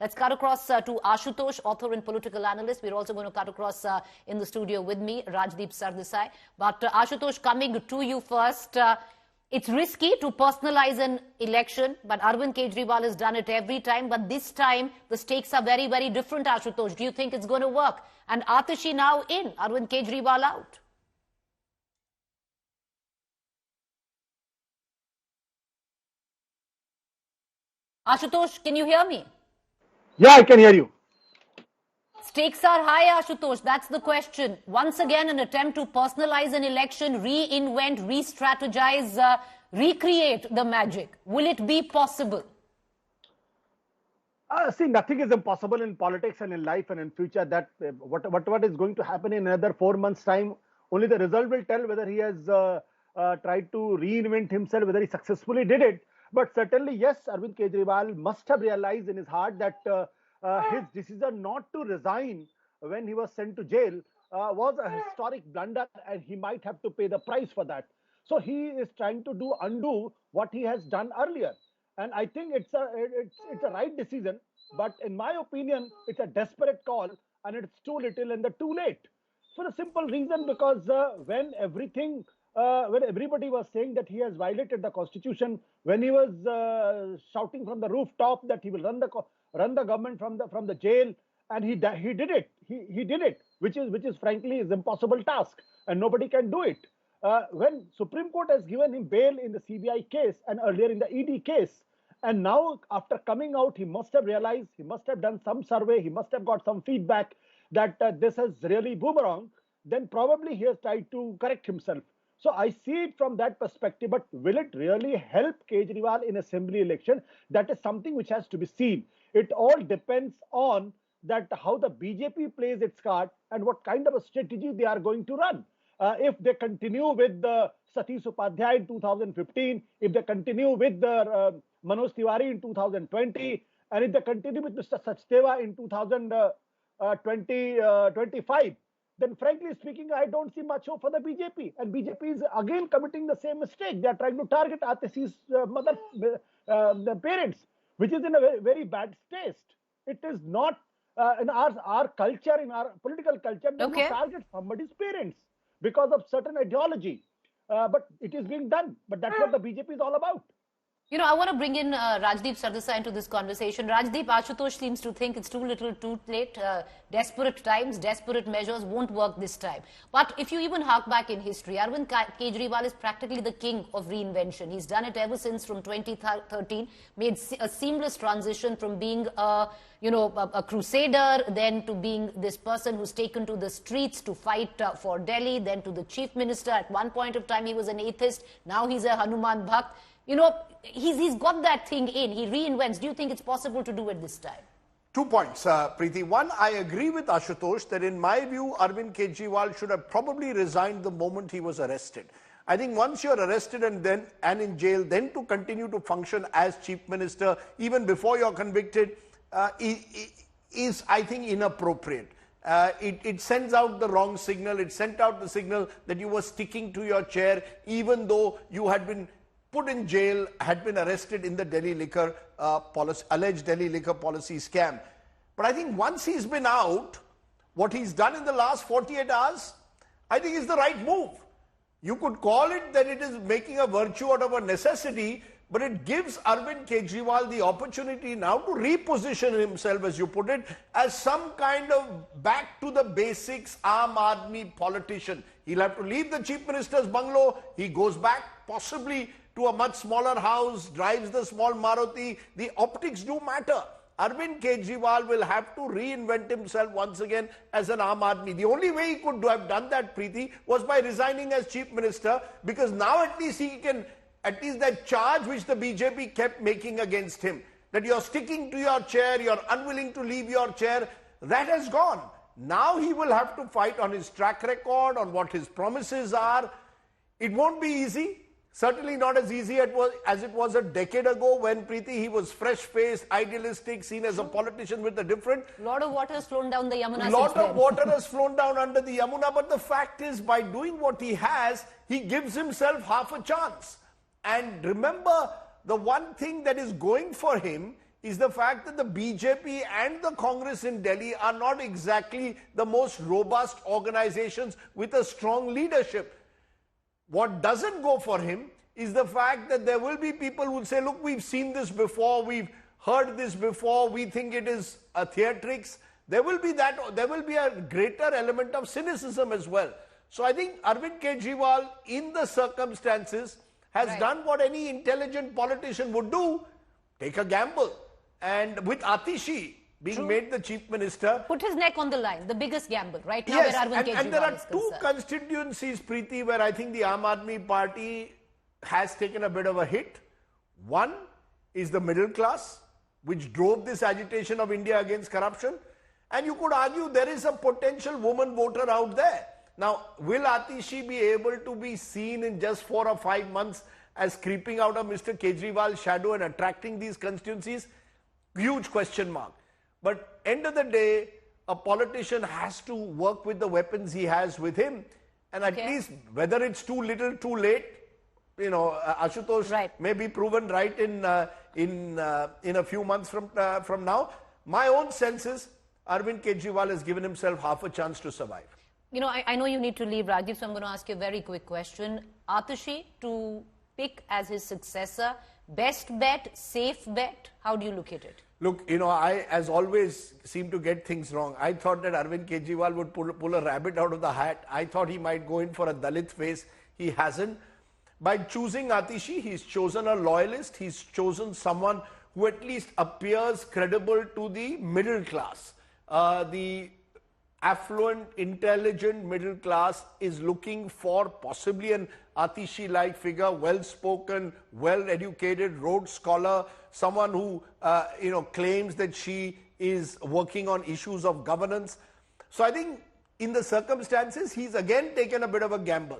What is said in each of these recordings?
Let's cut across to Ashutosh, author and political analyst. We're also going to cut across in the studio with me, Rajdeep Sardesai. But Ashutosh, coming to you first. It's risky to personalize an election, but Arvind Kejriwal has done it every time. But this time, the stakes are very, very different, Ashutosh. Do you think it's going to work? And Atishi now in, Arvind Kejriwal out. Ashutosh, can you hear me? Yeah, I can hear you. Stakes are high, Ashutosh. That's the question. Once again, an attempt to personalize an election, reinvent, re-strategize, recreate the magic. Will it be possible? See, nothing is impossible in politics and in life and in future. That what is going to happen in another 4 months' time, only the result will tell whether he has tried to reinvent himself, whether he successfully did it. But certainly, yes, Arvind Kejriwal must have realized in his heart that his decision not to resign when he was sent to jail was a historic blunder, and he might have to pay the price for that. So he is trying to undo what he has done earlier, and I think it's a right decision. But in my opinion, it's a desperate call, and it's too little and too late. For the simple reason, because when everybody was saying that he has violated the constitution, when he was shouting from the rooftop that he will run the government from the jail, and he did it. He did it, which is frankly is impossible task, and nobody can do it. When Supreme Court has given him bail in the CBI case and earlier in the ED case, and now after coming out, he must have realized, he must have done some survey, he must have got some feedback that this has really boomerang. Then probably he has tried to correct himself. So I see it from that perspective, but will it really help Kejriwal in assembly election? That is something which has to be seen. It all depends on that how the BJP plays its card and what kind of a strategy they are going to run. If they continue with the Satish Upadhyay in 2015, if they continue with the Manoj Tiwari in 2020, and if they continue with Mr. Sachdeva in 2025, then frankly speaking, I don't see much hope for the BJP. And BJP is again committing the same mistake. They are trying to target Atishi's the parents, which is in a very, very bad taste. It is not in our culture, in our political culture, to target somebody's parents because of certain ideology. But it is being done. But that's what the BJP is all about. You know, I want to bring in Rajdeep Sardesai into this conversation. Rajdeep, Ashutosh seems to think it's too little, too late. Desperate times, desperate measures won't work this time. But if you even hark back in history, Arvind Kejriwal is practically the king of reinvention. He's done it ever since from 2013, made a seamless transition from being a crusader, then to being this person who's taken to the streets to fight for Delhi, then to the chief minister. At one point of time, he was an atheist. Now he's a Hanuman Bhakt. You know, he's got that thing in. He reinvents. Do you think it's possible to do it this time? 2 points, Preeti. One, I agree with Ashutosh that in my view, Arvind Kejriwal should have probably resigned the moment he was arrested. I think once you're arrested and in jail, then to continue to function as chief minister, even before you're convicted, is I think inappropriate. It sends out the wrong signal. It sent out the signal that you were sticking to your chair, even though you had been put in jail, had been arrested in the Delhi liquor alleged Delhi liquor policy scam. But I think once he's been out, what he's done in the last 48 hours, I think is the right move. You could call it that it is making a virtue out of a necessity, but it gives Arvind Kejriwal the opportunity now to reposition himself, as you put it, as some kind of back to the basics Aam Aadmi politician. He'll have to leave the chief minister's bungalow. He goes back possibly to a much smaller house, drives the small Maruti. The optics do matter. Arvind Kejriwal will have to reinvent himself once again as an Aam Aadmi. The only way he could have done that, Preeti, was by resigning as chief minister, because now at least he can, at least that charge which the BJP kept making against him, that you're sticking to your chair, you're unwilling to leave your chair, that has gone. Now he will have to fight on his track record, on what his promises are. It won't be easy. Certainly not as easy as it was a decade ago when, Preeti, he was fresh-faced, idealistic, seen as a politician with a different... A lot of water has flown down the Yamuna. A lot of water has flown down under the Yamuna, but the fact is, by doing what he has, he gives himself half a chance. And remember, the one thing that is going for him is the fact that the BJP and the Congress in Delhi are not exactly the most robust organizations with a strong leadership. What doesn't go for him is the fact that there will be people who will say, look, we've seen this before, we've heard this before, we think it is a theatrics. There will be a greater element of cynicism as well. So I think Arvind Kejriwal, in the circumstances, has done what any intelligent politician would do, take a gamble. And with Atishi being made the chief minister, put his neck on the line, the biggest gamble right now. Yes, where Arvind Kejriwal and there are is two concerned. constituencies, Preeti, where I think the Aam Aadmi Party has taken a bit of a hit. One is the middle class, which drove this agitation of India against corruption. And you could argue there is a potential woman voter out there. Now, will Atishi be able to be seen in just 4 or 5 months as creeping out of Mr. Kejriwal's shadow and attracting these constituencies? Huge question mark. But end of the day, a politician has to work with the weapons he has with him. And at least, whether it's too little, too late, you know, Ashutosh may be proven right in a few months from now. My own sense is Arvind Kejriwal has given himself half a chance to survive. You know, I know you need to leave, Rajdeep, so I'm going to ask you a very quick question. Atishi to pick as his successor, best bet, safe bet, how do you look at it? Look, you know, I, as always, seem to get things wrong. I thought that Arvind Kejriwal would pull a rabbit out of the hat. I thought he might go in for a Dalit face. He hasn't. By choosing Atishi, he's chosen a loyalist. He's chosen someone who at least appears credible to the middle class. The affluent, intelligent middle class is looking for possibly an Atishi-like figure, well-spoken, well-educated, Rhodes Scholar, someone who, you know, claims that she is working on issues of governance. So I think in the circumstances, he's again taken a bit of a gamble.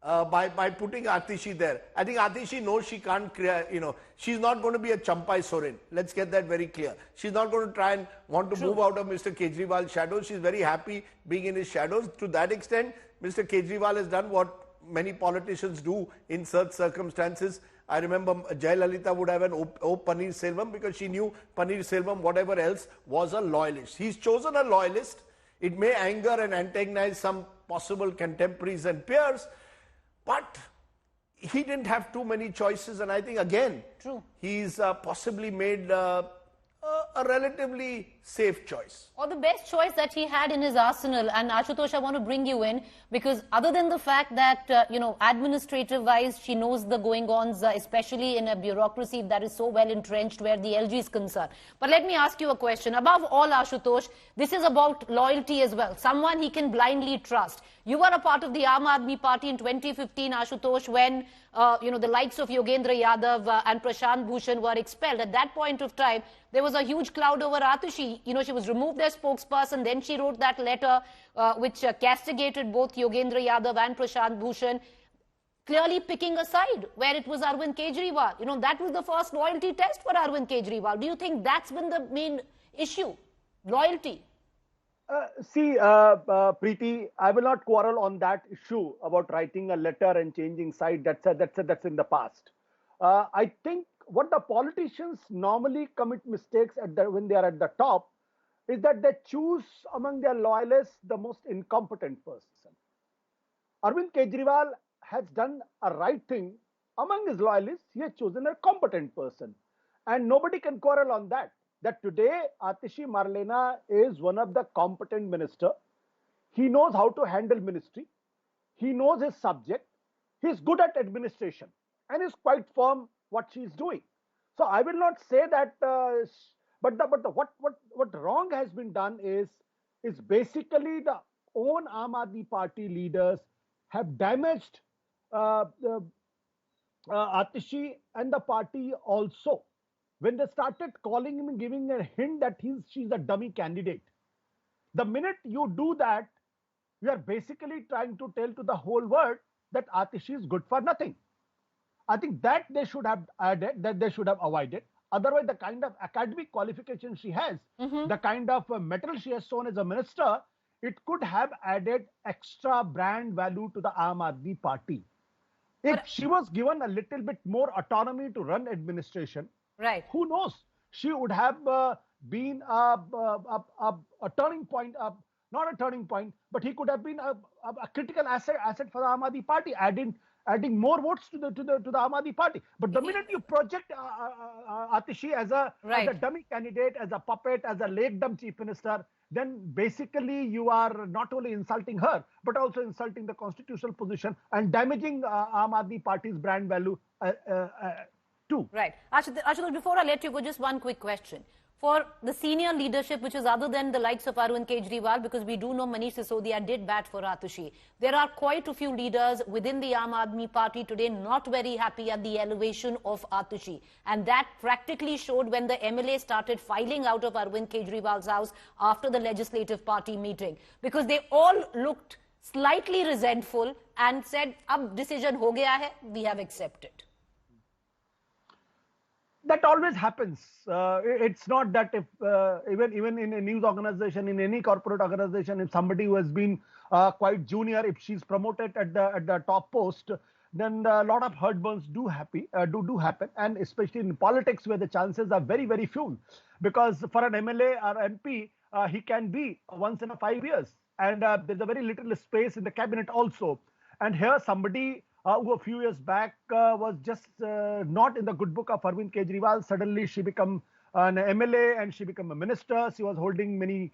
By putting Atishi there. I think Atishi knows she can't create, you know, she's not going to be a Champai Soren. Let's get that very clear. She's not going to try and want to move out of Mr. Kejriwal's shadows. She's very happy being in his shadows. To that extent, Mr. Kejriwal has done what many politicians do in such circumstances. I remember Jayalalitha would have an O Paneer Selvam because she knew Paneer Selvam, whatever else, was a loyalist. He's chosen a loyalist. It may anger and antagonize some possible contemporaries and peers, but he didn't have too many choices, and I think again, he's possibly made a relatively safe choice. Or the best choice that he had in his arsenal. And Ashutosh, I want to bring you in because other than the fact that, you know, administrative-wise, she knows the going-ons, especially in a bureaucracy that is so well entrenched where the LG is concerned. But let me ask you a question. Above all, Ashutosh, this is about loyalty as well. Someone he can blindly trust. You were a part of the Aam Aadmi Party in 2015, Ashutosh, when, you know, the likes of Yogendra Yadav and Prashant Bhushan were expelled. At that point of time, there was a huge cloud over Atishi. You know, she was removed as spokesperson. Then she wrote that letter which castigated both Yogendra Yadav and Prashant Bhushan, clearly picking a side where it was Arvind Kejriwal. You know, that was the first loyalty test for Arvind Kejriwal. Do you think that's been the main issue? Loyalty? See, Preeti, I will not quarrel on that issue about writing a letter and changing side. That's in the past. I think what the politicians normally commit mistakes when they are at the top is that they choose among their loyalists the most incompetent person. Arvind Kejriwal has done a right thing. Among his loyalists, he has chosen a competent person. And nobody can quarrel on that. That today, Atishi Marlena is one of the competent minister. He knows how to handle ministry. He knows his subject. He's good at administration and is quite firm what she's doing. So I will not say that, what wrong has been done is basically the own Aam Aadmi Party leaders have damaged Atishi and the party also. When they started calling him and giving a hint that she's a dummy candidate. The minute you do that, you are basically trying to tell to the whole world that Atishi is good for nothing. I think that they should have added, that they should have avoided. Otherwise, the kind of academic qualification she has, the kind of mettle she has shown as a minister, it could have added extra brand value to the Aam Aadmi Party. If she was given a little bit more autonomy to run administration, who knows? she would have been a turning point, not a turning point, but he could have been a critical asset for the Aam Aadmi Party, adding more votes to the Aam Aadmi Party. But the minute you project Atishi as a dummy candidate, as a puppet, as a late-dumb chief minister, then basically you are not only insulting her, but also insulting the constitutional position and damaging Aam Aadmi Party's brand value too. Right. Ashutosh, before I let you go, just one quick question. For the senior leadership, which is other than the likes of Arvind Kejriwal, because we do know Manish Sisodia did bat for Atishi, there are quite a few leaders within the Aam Aadmi Party today not very happy at the elevation of Atishi. And that practically showed when the MLA started filing out of Arvind Kejriwal's house after the legislative party meeting. Because they all looked slightly resentful and said, ab decision ho gaya hai, we have accepted. That always happens. It's not that if even in a news organization, in any corporate organization, if somebody who has been quite junior, if she's promoted at the top post, then a lot of heartburns do happen, and especially in politics where the chances are very, very few, because for an MLA or MP, he can be once in 5 years, and there's a very little space in the cabinet also. And here somebody who a few years back was just not in the good book of Arvind Kejriwal. Suddenly she became an MLA and she became a minister. She was holding many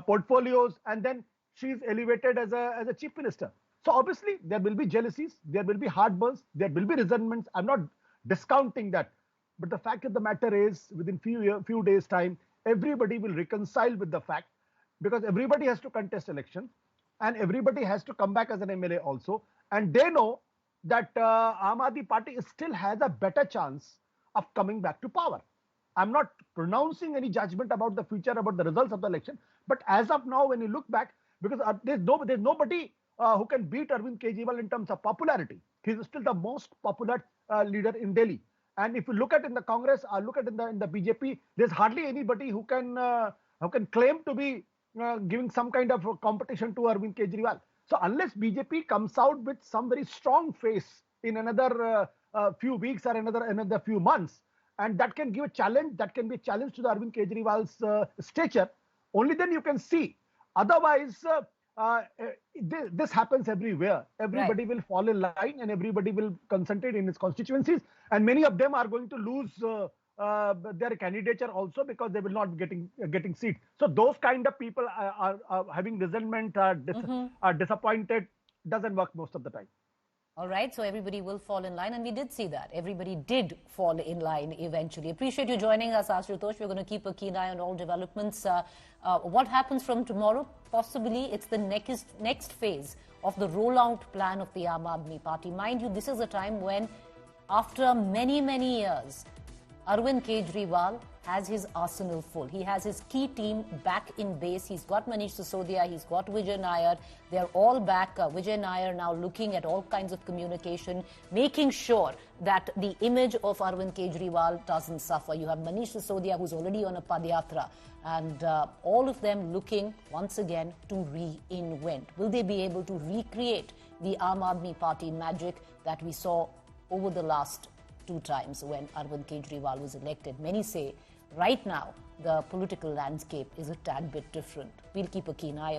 portfolios, and then she's elevated as a chief minister. So obviously there will be jealousies, there will be heartburns, there will be resentments. I'm not discounting that. But the fact of the matter is, within few days' time, everybody will reconcile with the fact, because everybody has to contest election and everybody has to come back as an MLA also. And they know that Aam Aadmi Party still has a better chance of coming back to power. I'm not pronouncing any judgment about the future, about the results of the election. But as of now, when you look back, because there's nobody who can beat Arvind Kejriwal in terms of popularity. He's still the most popular leader in Delhi. And if you look at in the Congress or look at in the BJP, there's hardly anybody who can claim to be giving some kind of competition to Arvind Kejriwal. So unless BJP comes out with some very strong face in another few weeks or another few months, and that can give a challenge, that can be a challenge to the Arvind Kejriwal's stature, only then you can see. Otherwise, this happens everywhere. Everybody will fall in line and everybody will concentrate in its constituencies, and many of them are going to lose their candidature also, because they will not be getting seats. So those kind of people are having resentment, are disappointed. Doesn't work most of the time. All right, so everybody will fall in line, and we did see that. Everybody did fall in line eventually. Appreciate you joining us, Ashutosh. We're going to keep a keen eye on all developments. What happens from tomorrow? Possibly it's the next phase of the rollout plan of the Aam Aadmi Party. Mind you, this is a time when, after many, many years, Arvind Kejriwal has his arsenal full. He has his key team back in base. He's got Manish Sisodia, he's got Vijay Nair. They're all back. Vijay Nair now looking at all kinds of communication, making sure that the image of Arvind Kejriwal doesn't suffer. You have Manish Sisodia, who's already on a Padyatra, and all of them looking once again to reinvent. Will they be able to recreate the Aam Aadmi Party magic that we saw over the last 2 times when Arvind Kejriwal was elected? Many say right now the political landscape is a tad bit different. We'll keep a keen eye